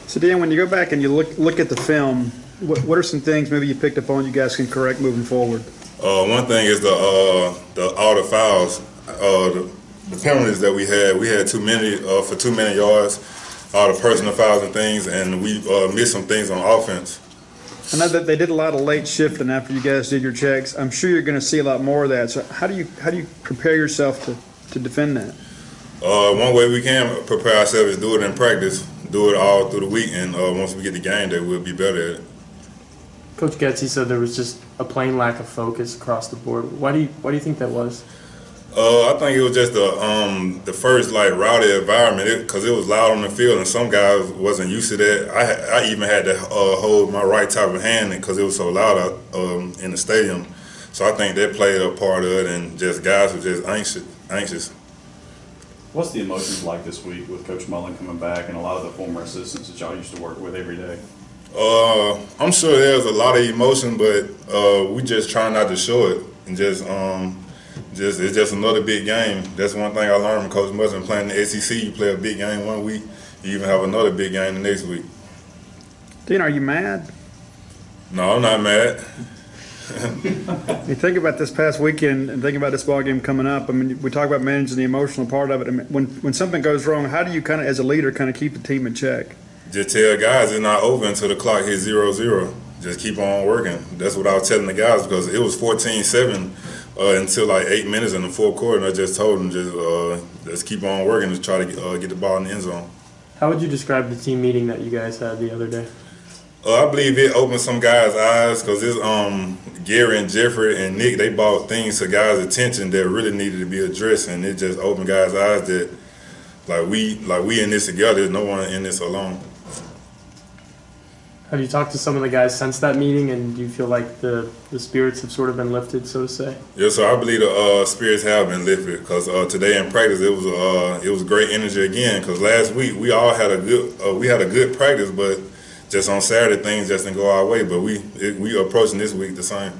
So Dan, when you go back and you look at the film, what are some things maybe you picked up on you guys can correct moving forward? One thing is all the fouls, the penalties that we had. We had too many for too many yards, all the personal fouls and things, and we missed some things on offense. I know that they did a lot of late shifting after you guys did your checks. I'm sure you're going to see a lot more of that. So how do you prepare yourself to defend that? One way we can prepare ourselves is do it in practice, do it all through the week, and once we get the game day, we'll be better at it. Coach Getzy said there was just a plain lack of focus across the board. Why do you think that was? I think it was just the first rowdy environment because it was loud on the field and some guys wasn't used to that. I even had to hold my right type of hand because it was so loud out in the stadium. So I think that played a part of it, and just guys were just anxious. What's the emotions like this week with Coach Mullen coming back and a lot of the former assistants that y'all used to work with every day? I'm sure there's a lot of emotion, but we just try not to show it, and it's just another big game. That's one thing I learned from Coach Mullen playing in the SEC. You play a big game one week, you even have another big game the next week. Dean, are you mad? No, I'm not mad. You think about this past weekend and think about this ball game coming up. I mean, we talk about managing the emotional part of it. I mean, when something goes wrong, how do you kind of, as a leader, kind of keep the team in check? Just tell guys it's not over until the clock hits 0-0. Just keep on working. That's what I was telling the guys because it was 14-7 until 8 minutes in the fourth quarter, and I just told them just keep on working to try to get the ball in the end zone. How would you describe the team meeting that you guys had the other day? I believe it opened some guys' eyes because it's Gary and Jeffrey and Nick, they brought things to guys' attention that really needed to be addressed, and it just opened guys' eyes that we in this together. There's no one in this alone. Have you talked to some of the guys since that meeting, and do you feel like the spirits have sort of been lifted, so to say? Yeah, so I believe the spirits have been lifted because today in practice it was great energy again. Because last week we all had a good practice, but just on Saturday things just didn't go our way. But we approaching this week the same.